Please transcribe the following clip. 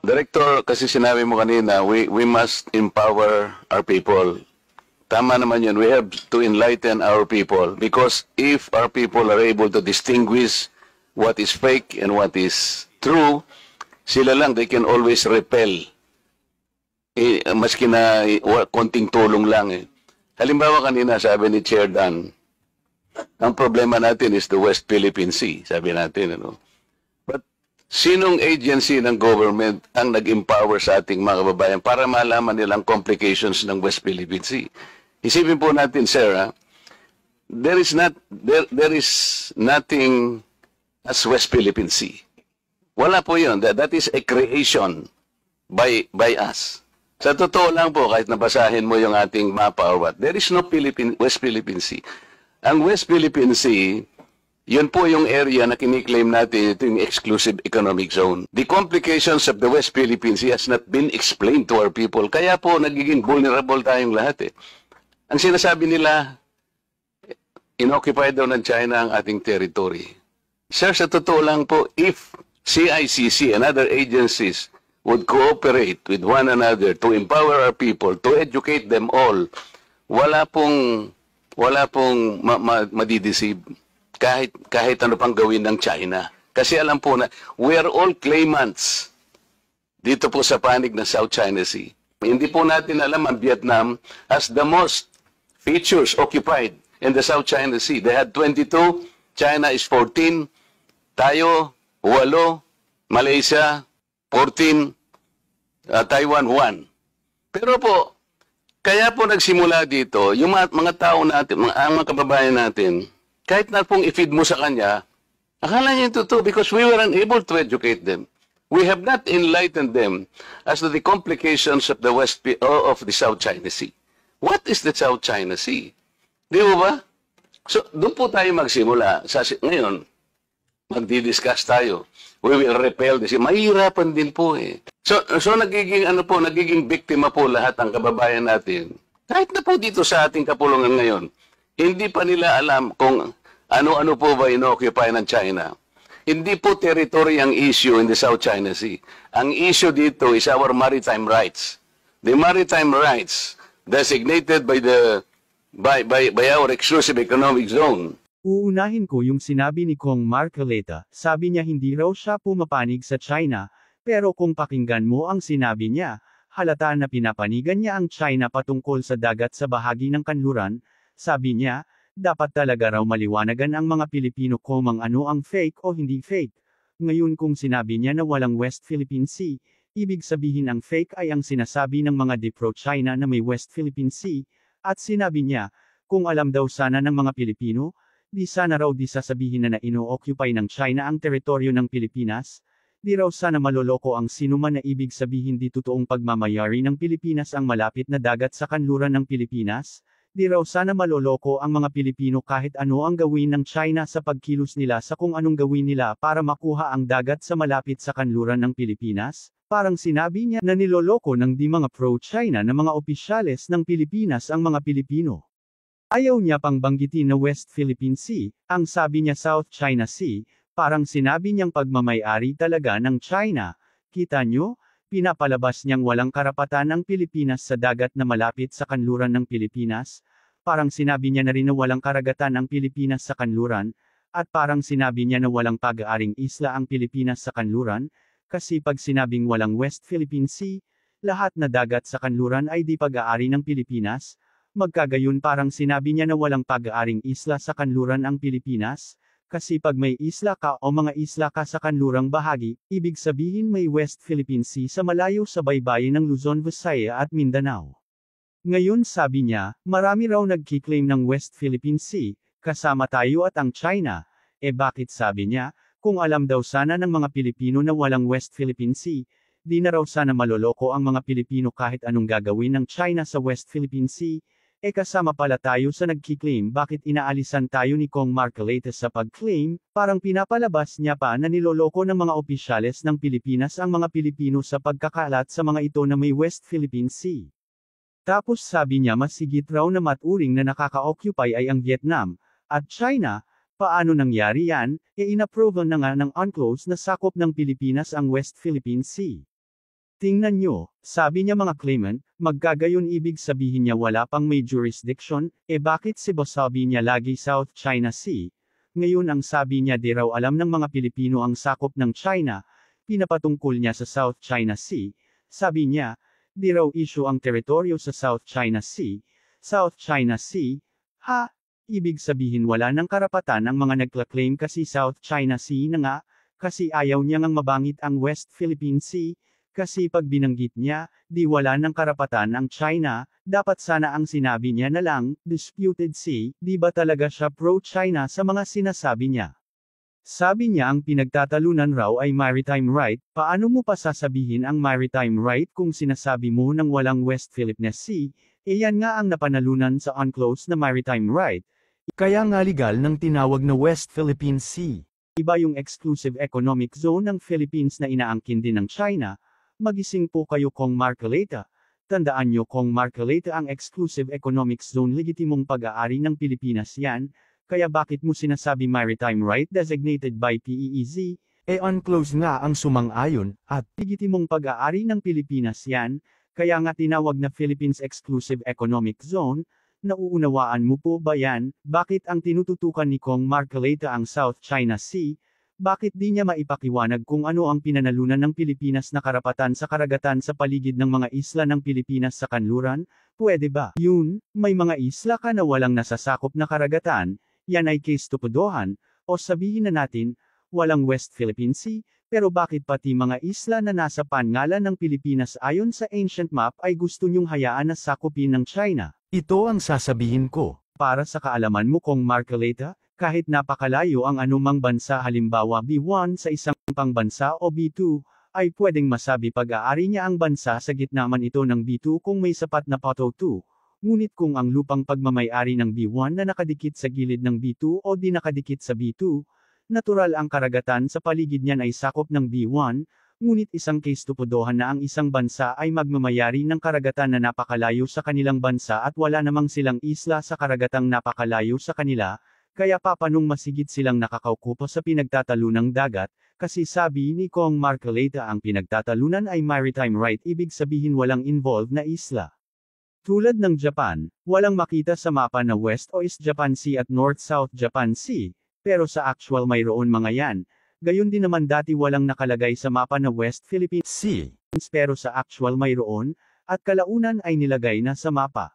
Director, kasi sinabi mo kanina, we must empower our people. Tama naman yun. We have to enlighten our people because if our people are able to distinguish what is fake and what is true, sila lang, they can always repel. Maski na konting tulong lang eh. Halimbawa kanina, sabi ni Chair Dan, ang problema natin is the West Philippine Sea, sabi natin. Ano? But sinong agency ng government ang nag-empower sa ating mga kababayan para malaman nilang complications ng West Philippine Sea? Isipin po natin, sir, there is nothing as West Philippine Sea. Wala po yun. That is a creation by us. Sa totoo lang po, kahit nabasahin mo yung ating mapa or what, there is no West Philippine Sea. Ang West Philippine Sea, yun po yung area na kiniklaim natin, ito yung exclusive economic zone. The complications of the West Philippine Sea has not been explained to our people. Kaya po, nagiging vulnerable tayong lahat eh. Ang sinasabi nila, inoccupied daw ng China ang ating territory. Sir, sa totoo lang po, if CICC and other agencies would cooperate with one another to empower our people, to educate them all, wala pong madideceive kahit ano pang gawin ng China. Kasi alam po na, we are all claimants dito po sa panig ng South China Sea. Hindi po natin alam ang Vietnam has the most features occupied in the South China Sea. They had 22, China is 14, tayo 8, Malaysia 14, Taiwan 1. Pero po, kaya po nagsimula dito, yung mga tao natin, mga kababayan natin, kahit na pong i-feed mo sa kanya, akala niya yung totoo because we were unable to educate them. We have not enlightened them as to the complications of the South China Sea. What is the South China Sea? Di ba? So, doon po tayo magsimula. Ngayon, magdi-discuss tayo. We will repel this. Mahirapan din po eh. So nagiging biktima po lahat ang kababayan natin. Kahit na po dito sa ating kapulungan ngayon, hindi pa nila alam kung ano-ano po ba ino-occupy ng China. Hindi po territory ang issue in the South China Sea. Ang issue dito is our maritime rights. The maritime rights designated by our exclusive economic zone. Uunahin ko yung sinabi ni Kong Marcoleta, sabi niya hindi raw siya pumapanig sa China, pero kung pakinggan mo ang sinabi niya, halata na pinapanigan niya ang China patungkol sa dagat sa bahagi ng kanluran, sabi niya, dapat talaga raw maliwanagan ang mga Pilipino kung ano ang fake o hindi fake. Ngayon kung sinabi niya na walang West Philippine Sea, ibig sabihin ang fake ay ang sinasabi ng mga pro-China na may West Philippine Sea, at sinabi niya, kung alam daw sana ng mga Pilipino, di sana raw di sasabihin na ino-occupy ng China ang teritoryo ng Pilipinas, di raw sana maloloko ang sinuman na ibig sabihin di totoong pagmamayari ng Pilipinas ang malapit na dagat sa kanluran ng Pilipinas, di raw sana maloloko ang mga Pilipino kahit ano ang gawin ng China sa pagkilos nila sa kung anong gawin nila para makuha ang dagat sa malapit sa kanluran ng Pilipinas, parang sinabi niya na niloloko ng di mga pro-China na mga opisyales ng Pilipinas ang mga Pilipino. Ayaw niya pang banggitin na West Philippine Sea, ang sabi niya South China Sea, parang sinabi niyang pagmamay-ari talaga ng China. Kita niyo, pinapalabas niyang walang karapatan ang Pilipinas sa dagat na malapit sa kanluran ng Pilipinas, parang sinabi niya na rin na walang karagatan ang Pilipinas sa kanluran, at parang sinabi niya na walang pag-aaring isla ang Pilipinas sa kanluran, kasi pag sinabing walang West Philippine Sea, lahat na dagat sa kanluran ay di pag-aari ng Pilipinas. Magkagayon parang sinabi niya na walang pag-aaring isla sa kanluran ang Pilipinas, kasi pag may isla ka o mga isla ka sa kanlurang bahagi, ibig sabihin may West Philippine Sea sa malayo sa baybayin ng Luzon, Visayas at Mindanao. Ngayon sabi niya, marami raw nagkiklaim ng West Philippine Sea, kasama tayo at ang China, bakit sabi niya, kung alam daw sana ng mga Pilipino na walang West Philippine Sea, di na raw sana maloloko ang mga Pilipino kahit anong gagawin ng China sa West Philippine Sea, kasama pala tayo sa nagkiklaim bakit inaalisan tayo ni Kong Marcoleta sa pag-claim, parang pinapalabas niya pa na niloloko ng mga opisyales ng Pilipinas ang mga Pilipino sa pagkakalat sa mga ito na may West Philippine Sea. Tapos sabi niya mas higit raw na maturing na nakaka-occupy ay ang Vietnam, at China, paano nangyari yan, inapprove na nga ng UNCLOS na sakop ng Pilipinas ang West Philippine Sea. Tingnan nyo, sabi niya mga claimant, magkagayon ibig sabihin niya wala pang may jurisdiction, bakit si boss sabi niya lagi South China Sea? Ngayon ang sabi niya di raw alam ng mga Pilipino ang sakop ng China, pinapatungkol niya sa South China Sea, sabi niya, di raw issue ang teritoryo sa South China Sea, South China Sea, ha? Ibig sabihin wala ng karapatan ang mga nagklaklaim kasi South China Sea na nga, kasi ayaw niya ngang mabangit ang West Philippine Sea, kasi pag binanggit niya, di wala ng karapatan ang China, dapat sana ang sinabi niya na lang, disputed sea, di ba talaga siya pro-China sa mga sinasabi niya? Sabi niya ang pinagtatalunan raw ay maritime right, paano mo pa sasabihin ang maritime right kung sinasabi mo nang walang West Philippine Sea, yan nga ang napanalunan sa UNCLOS na maritime right. Kaya nga legal ng tinawag na West Philippine Sea. Iba yung exclusive economic zone ng Philippines na inaangkin din ng China. Magising po kayo Kong Marcoleta. Tandaan nyo Kong Marcoleta ang exclusive economic zone legitimong pag-aari ng Pilipinas yan, kaya bakit mo sinasabi maritime right designated by PEEZ? UNCLOS nga ang sumang-ayon, at legitimong pag-aari ng Pilipinas yan, kaya nga tinawag na Philippines Exclusive Economic Zone. Nauunawaan mo po ba yan? Bakit ang tinututukan ni Kong Marcoleta ang South China Sea? Bakit di niya maipakiwanag kung ano ang pinanalunan ng Pilipinas na karapatan sa karagatan sa paligid ng mga isla ng Pilipinas sa kanluran? Pwede ba? Yun, may mga isla ka na walang nasasakop na karagatan, yan ay case tupudohan, o sabihin na natin, walang West Philippine Sea, pero bakit pati mga isla na nasa pangalan ng Pilipinas ayon sa ancient map ay gusto niyong hayaan na sakupin ng China? Ito ang sasabihin ko. Para sa kaalaman mo Kong Marcoleta, kahit napakalayo ang anumang bansa halimbawa B1 sa isang pangbansa o B2, ay pwedeng masabi pag-aari niya ang bansa sa gitna man ito ng B2 kung may sapat na photo 2. Ngunit kung ang lupang pagmamayari ng B1 na nakadikit sa gilid ng B2 o di nakadikit sa B2, natural ang karagatan sa paligid niyan ay sakop ng B1, ngunit isang case tupudohan na ang isang bansa ay magmamayari ng karagatan na napakalayo sa kanilang bansa at wala namang silang isla sa karagatang napakalayo sa kanila, kaya papanong masigit silang nakakaukupo sa pinagtatalunang dagat, kasi sabi ni Kong Marcoleta ang pinagtatalunan ay maritime right ibig sabihin walang involved na isla. Tulad ng Japan, walang makita sa mapa na West o East Japan Sea at North-South Japan Sea, pero sa actual mayroon mga yan. Gayon din naman dati walang nakalagay sa mapa na West Philippine Sea, pero sa actual mayroon, at kalaunan ay nilagay na sa mapa.